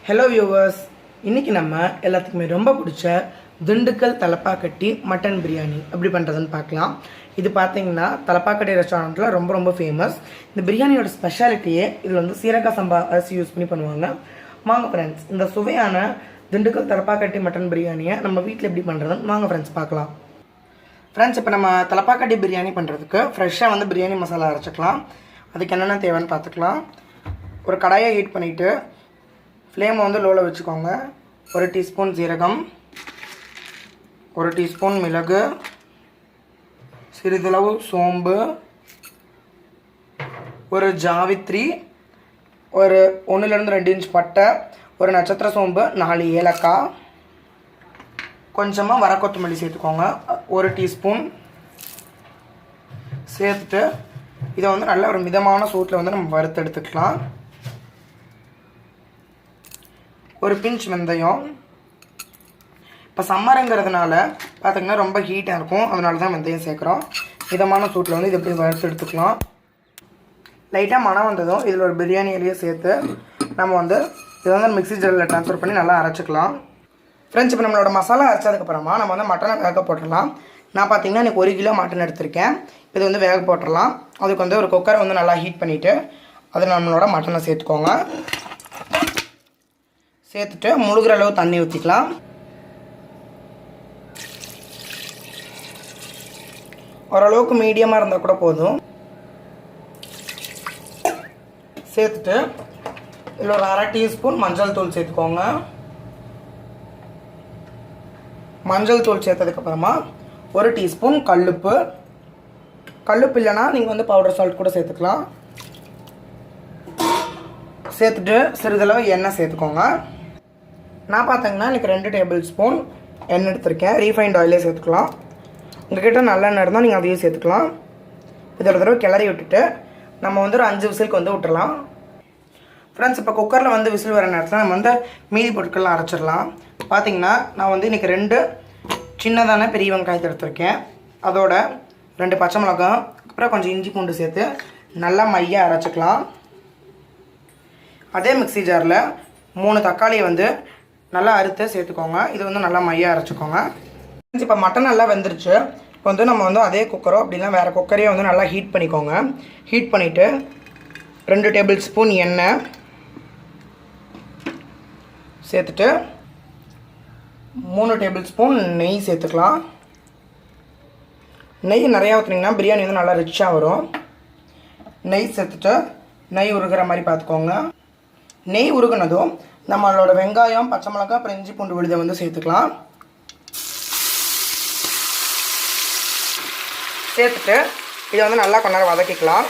Hello viewers, இன்றைக்கி நம்ம எல்லாத்துக்குமே ரொம்ப பிடிச்ச திண்டுக்கல் தலப்பாக்கட்டி மட்டன் பிரியாணி எப்படி பண்ணுறதுன்னு பார்க்கலாம். இது பார்த்தீங்கன்னா தலப்பாக்கட்டி ரெஸ்டாரண்ட்டில் ரொம்ப ரொம்ப ஃபேமஸ். இந்த பிரியாணியோட ஸ்பெஷாலிட்டியே இதில் வந்து சீரக சம்பா அரிசி யூஸ் பண்ணி பண்ணுவாங்க. வாங்க ஃப்ரெண்ட்ஸ், இந்த சுவையான திண்டுக்கல் தலப்பாக்கட்டி மட்டன் பிரியாணியை நம்ம வீட்டில் எப்படி பண்ணுறதுன்னு வாங்க ஃப்ரெண்ட்ஸ் பார்க்கலாம். ஃப்ரெண்ட்ஸ், இப்போ நம்ம தலப்பாக்கட்டி பிரியாணி பண்ணுறதுக்கு ஃப்ரெஷ்ஷாக வந்து பிரியாணி மசாலா அரைச்சிக்கலாம். அதுக்கு என்னென்ன தேவைன்னு பார்த்துக்கலாம். ஒரு கடாயை ஹீட் பண்ணிவிட்டு ஃப்ளேமை வந்து லோவில் வச்சுக்கோங்க. 1 டீஸ்பூன் சீரகம், 1 டீஸ்பூன் மிளகு, சிறிதளவு சோம்பு, ஒரு ஜாவித்ரி, ஒரு 1-2 இன்ச் பட்டை, ஒரு நட்சத்திர சோம்பு, 4 ஏலக்காய், கொஞ்சமாக வரக்கொத்தமல்லி சேர்த்துக்கோங்க. 1 டீஸ்பூன் சேர்த்துட்டு இதை வந்து நல்ல ஒரு மிதமான சூட்டில் வந்து நம்ம வறுத்து எடுத்துக்கலாம். ஒரு பிஞ்ச் வெந்தயம். இப்போ சம்மருங்கிறதுனால பார்த்திங்கன்னா ரொம்ப ஹீட்டாக இருக்கும், அதனால தான் வெந்தயம் சேர்க்குறோம். மிதமான சூட்டில் வந்து இதை எப்படி வறுத்து எடுத்துக்கலாம். லைட்டாக மணம் வந்ததும் இதில் ஒரு பிரியாணி இலையை சேர்த்து நம்ம வந்து இதை வந்து மிக்ஸி ஜாரில் ட்ரான்ஸ்ஃபர் பண்ணி நல்லா அரைச்சிக்கலாம். ஃப்ரெண்ட்ஸ், இப்போ நம்மளோட மசாலா அரைச்சதுக்கப்புறமா நம்ம வந்து மட்டனை வேக போட்டுடலாம். நான் பார்த்திங்கன்னா எனக்கு 1 கிலோ மட்டன் எடுத்திருக்கேன். இது வந்து வேக போட்டுடலாம். அதுக்கு வந்து ஒரு குக்கரை வந்து நல்லா ஹீட் பண்ணிவிட்டு அதில் நம்மளோட மட்டனை சேர்த்துக்கோங்க. சேர்த்துட்டு முழுகிற அளவு தண்ணி ஊற்றிக்கலாம். ஓரளவுக்கு மீடியமாக இருந்தால் கூட போதும். சேர்த்துட்டு இதில் ஒரு 1/2 டீஸ்பூன் மஞ்சள் தூள் சேர்த்துக்கோங்க. மஞ்சள் தூள் சேர்த்ததுக்கப்புறமா 1 டீஸ்பூன் கல்லுப்பு. கல்லுப்பு இல்லைனா நீங்கள் வந்து பவுடர் சால்ட் கூட சேர்த்துக்கலாம். சேர்த்துட்டு சிறிதளவு எண்ணெய் சேர்த்துக்கோங்க. நான் பார்த்தீங்கன்னா எனக்கு 2 டேபிள் ஸ்பூன் எண்ணெய் எடுத்திருக்கேன். ரீஃபைண்ட் ஆயிலே சேர்த்துக்கலாம். உங்கள்கிட்ட நல்லெண்ணெய் இருந்தால் நீங்கள் அதையும் சேர்த்துக்கலாம். இதில் தடவை கிளறி விட்டுட்டு நம்ம வந்து ஒரு 5 விசிலுக்கு வந்து விட்டுறலாம். ஃப்ரெண்ட்ஸ், இப்போ குக்கரில் வந்து விசில் வர நேரத்தில் நம்ம வந்து மீதி பொருட்கள்லாம் அரைச்சிடலாம். பார்த்தீங்கன்னா நான் வந்து இன்றைக்கி 2 சின்னதான பெரிய வெங்காயத்தை எடுத்திருக்கேன். அதோட 2 பச்சை மிளகாய், அப்புறம் கொஞ்சம் இஞ்சி பூண்டு சேர்த்து நல்லா மையாக அரைச்சிக்கலாம். அதே மிக்ஸி ஜாரில் 3 தக்காளியை வந்து நல்லா அறுத்து சேர்த்துக்கோங்க. இது வந்து நல்லா மையாக அரைச்சிக்கோங்க. இப்போ மட்டன் நல்லா வெந்துருச்சு. இப்போ வந்து நம்ம வந்து அதே குக்கரோ அப்படின்னா வேறு குக்கரையோ வந்து நல்லா ஹீட் பண்ணிக்கோங்க. ஹீட் பண்ணிவிட்டு 2 டேபிள் ஸ்பூன் எண்ணெய் சேர்த்துட்டு 3 டேபிள் ஸ்பூன் நெய் சேர்த்துக்கலாம். நெய் நிறையா ஊற்றுனீங்கன்னா பிரியாணி வந்து நல்லா ரிச்சாக வரும். நெய் சேர்த்துட்டு நெய் உருகிற மாதிரி பார்த்துக்கோங்க. நெய் உருகுனதும் நம்மளோட வெங்காயம், பச்சை மிளகாய், அப்புறம் இஞ்சி பூண்டு விழுதை வந்து சேர்த்துக்கலாம். சேர்த்துட்டு இதை வந்து நல்லா கொஞ்ச நேரம் வதக்கிக்கலாம்.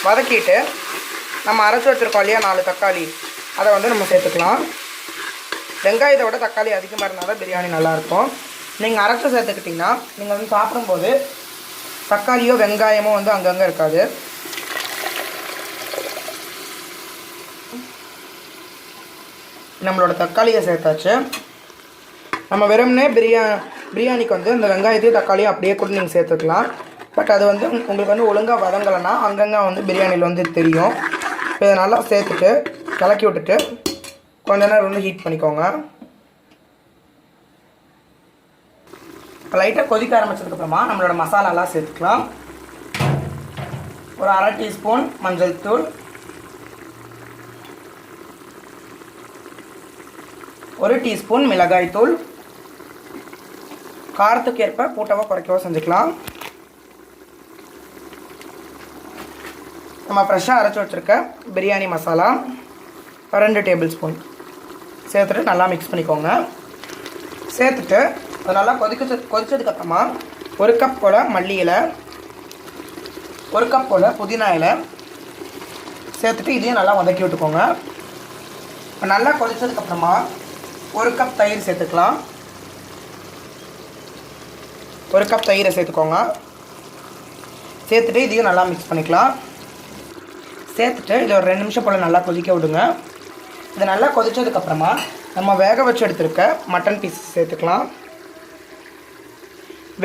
வதக்கிட்டு நம்ம அரைச்சி வச்சுருக்கோம் இல்லையா 4 தக்காளி, அதை வந்து நம்ம சேர்த்துக்கலாம். வெங்காயத்தை விட தக்காளி அதிகமாக இருந்தால் தான் பிரியாணி நல்லாயிருக்கும். நீங்கள் அரைச்சி சேர்த்துக்கிட்டிங்கன்னா நீங்கள் வந்து சாப்பிடும்போது தக்காளியோ வெங்காயமோ வந்து அங்கங்கே இருக்காது. நம்மளோட தக்காளியை சேர்த்தாச்சு. நம்ம வெறும்னே பிரியாணிக்கு வந்து இந்த வெங்காயத்தையும் தக்காளியும் அப்படியே கூட நீங்கள் சேர்த்துக்கலாம். பட் அது வந்து உங்களுக்கு வந்து ஒழுங்காக வதங்கலைன்னா அங்கங்கே வந்து பிரியாணியில் வந்து தெரியும். இப்போ இதை நல்லா சேர்த்துட்டு கலக்கி விட்டுட்டு கொஞ்ச நேரம் வந்து ஹீட் பண்ணிக்கோங்க. இப்போ லைட்டாக கொதிக்க ஆரம்பிச்சதுக்கப்புறமா நம்மளோட மசாலாலாம் சேர்த்துக்கலாம். ஒரு 1/2 டீஸ்பூன் மஞ்சள் தூள், 1 டீஸ்பூன் மிளகாய் தூள். காரத்துக்கு ஏற்ப கூட்டவோ குறைக்கவோ செஞ்சுக்கலாம். நம்ம ஃப்ரெஷ்ஷாக அரைச்சி வச்சுருக்க பிரியாணி மசாலா 2 டேபிள் ஸ்பூன் சேர்த்துட்டு நல்லா மிக்ஸ் பண்ணிக்கோங்க. சேர்த்துட்டு அது நல்லா கொதிச்சதுக்கப்புறமா 1 கப் போல் மல்லி இலை, 1 கப் போல் புதினா இலை சேர்த்துட்டு இதையும் நல்லா வதக்கி விட்டுக்கோங்க. இப்போ நல்லா கொதிச்சதுக்கப்புறமா 1 கப் தயிர் சேர்த்துக்கலாம். 1 கப் தயிரை சேர்த்துக்கோங்க. சேர்த்துட்டு இதையும் நல்லா மிக்ஸ் பண்ணிக்கலாம். சேர்த்துட்டு இதை ஒரு 2 நிமிஷம் போல் நல்லா கொதிக்க விடுங்க. இது நல்லா கொதிச்சதுக்கப்புறமா நம்ம வேக வச்சு எடுத்துருக்க மட்டன் பீஸ் சேர்த்துக்கலாம்.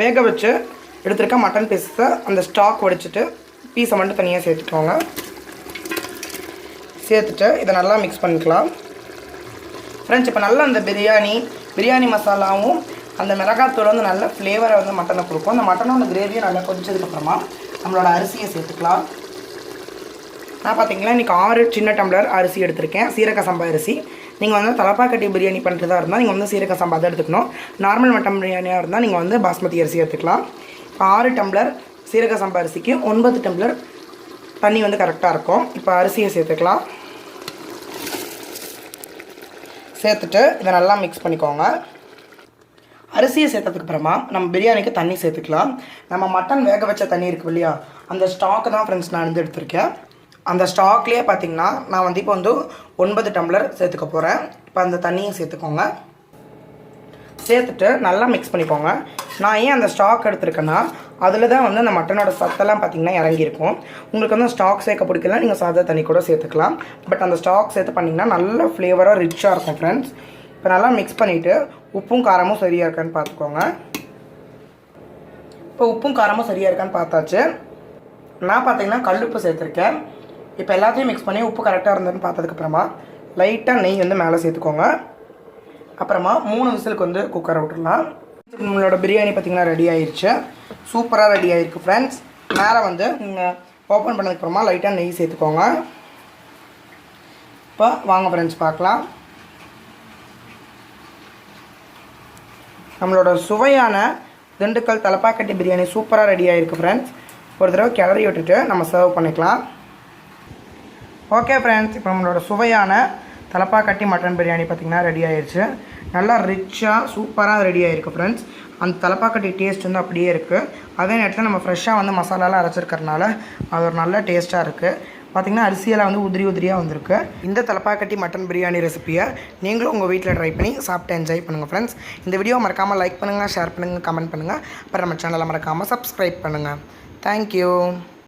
வேக வச்சு எடுத்துருக்க மட்டன் பீஸை அந்த ஸ்டாக் வடிச்சிட்டு பீஸை மட்டும் தனியாக சேர்த்துக்கோங்க. சேர்த்துட்டு இதை நல்லா மிக்ஸ் பண்ணிக்கலாம் ஃப்ரெண்ட்ஸ். இப்போ நல்லா அந்த பிரியாணி மசாலாவும் அந்த மிளகாத்தூள் வந்து நல்ல ஃப்ளேவரை வந்து மட்டனை கொடுக்கும். அந்த மட்டனோட கிரேவியும் நல்லா கொதிச்சதுக்கப்புறமா நம்மளோட அரிசியை சேர்த்துக்கலாம். நான் பார்த்தீங்கன்னா இன்றைக்கி 6 சின்ன டம்ளர் அரிசி எடுத்திருக்கேன், சீரக சம்பா அரிசி. நீங்கள் வந்து தலப்பாக்கட்டி பிரியாணி பண்ணுறதா இருந்தால் நீங்கள் வந்து சீரக சம்பா தான் எடுத்துக்கணும். நார்மல் மட்டன் பிரியாணியாக இருந்தால் நீங்கள் வந்து பாஸ்மதி அரிசி எடுத்துக்கலாம். இப்போ 6 டம்ளர் சீரக சம்பா அரிசிக்கு 9 டம்ளர் தண்ணி வந்து கரெக்டாக இருக்கும். இப்போ அரிசியை சேர்த்துக்கலாம். சேர்த்துட்டு இதை நல்லா மிக்ஸ் பண்ணிக்கோங்க. அரிசியை சேர்த்ததுக்கப்புறமா நம்ம பிரியாணிக்கு தண்ணி சேர்த்துக்கலாம். நம்ம மட்டன் வேக வச்ச தண்ணி இருக்குது இல்லையா, அந்த ஸ்டாக்கு தான் ஃப்ரெண்ட்ஸ் நான் வந்து எடுத்திருக்கேன். அந்த ஸ்டாக்லேயே பார்த்திங்கன்னா நான் வந்து இப்போ வந்து 9 டம்ளர் சேர்த்துக்க போகிறேன். இப்போ அந்த தண்ணியை சேர்த்துக்கோங்க. சேர்த்துட்டு நல்லா மிக்ஸ் பண்ணிக்கோங்க. நான் ஏன் அந்த ஸ்டாக் எடுத்துருக்கேன்னா அதில் தான் வந்து அந்த மட்டனோட சத்தெல்லாம் பார்த்திங்கன்னா இறங்கியிருக்கும். உங்களுக்கு வந்து ஸ்டாக் சேர்க்க பிடிக்கல, நீங்கள் சாதா தண்ணி கூட சேர்த்துக்கலாம். பட் அந்த ஸ்டாக் சேர்த்து பண்ணிங்கன்னா நல்ல ஃப்ளேவராக ரிச்சாக இருக்கும் ஃப்ரெண்ட்ஸ். இப்போ நல்லா மிக்ஸ் பண்ணிவிட்டு உப்பும் காரமும் சரியாக இருக்கான்னு பார்த்துக்கோங்க. இப்போ உப்பும் காரமும் சரியாக இருக்கான்னு பார்த்தாச்சு. நான் பார்த்திங்கன்னா கல்லுப்பு சேர்த்துருக்கேன். இப்போ எல்லாத்தையும் மிக்ஸ் பண்ணி உப்பு கரெக்டாக இருந்ததுன்னு பார்த்ததுக்கப்புறமா லைட்டாக நெய் வந்து மேலே சேர்த்துக்கோங்க. அப்புறமா 3 விசிலுக்கு வந்து குக்கரை விட்டுடலாம். நம்மளோட பிரியாணி பார்த்திங்கன்னா ரெடி ஆயிடுச்சு, சூப்பராக ரெடி ஆகிருக்கு ஃப்ரெண்ட்ஸ். மேலே வந்து நீங்கள் ஓப்பன் பண்ணதுக்கப்புறமா லைட்டாக நெய் சேர்த்துக்கோங்க. இப்போ வாங்க ஃப்ரெண்ட்ஸ் பார்க்கலாம். நம்மளோட சுவையான திண்டுக்கல் தலப்பாக்கட்டி பிரியாணி சூப்பராக ரெடி ஆகிருக்கு ஃப்ரெண்ட்ஸ். ஒரு தடவை கிளறி விட்டுட்டு நம்ம சர்வ் பண்ணிக்கலாம். ஓகே ஃப்ரெண்ட்ஸ், இப்போ நம்மளோட சுவையான தலப்பாக்கட்டி மட்டன் பிரியாணி பார்த்திங்கன்னா ரெடி ஆயிடுச்சு. நல்லா ரிச்சாக சூப்பராக ரெடி ஆகிருக்கு ஃப்ரெண்ட்ஸ். அந்த தலப்பாக்கட்டி டேஸ்ட் வந்து அப்படியே இருக்குது. அதே நேரத்தில் நம்ம ஃப்ரெஷ்ஷாக வந்து மசாலாலாம் அரைச்சிருக்கறனால அது ஒரு நல்ல டேஸ்ட்டாக இருக்குது. பார்த்திங்கன்னா அரிசியெல்லாம் வந்து உதிரியாக வந்திருக்கு. இந்த தலப்பாக்கட்டி மட்டன் பிரியாணி ரெசிப்பியை நீங்களும் உங்கள் வீட்டில் ட்ரை பண்ணி சாப்பிட்டு என்ஜாய் பண்ணுங்கள் ஃப்ரெண்ட்ஸ். இந்த வீடியோ மறக்காமல் லைக் பண்ணுங்கள், ஷேர் பண்ணுங்கள், கமெண்ட் பண்ணுங்கள். அப்புறம் நம்ம சேனலை மறக்காமல் சப்ஸ்கிரைப் பண்ணுங்கள். தேங்க்யூ.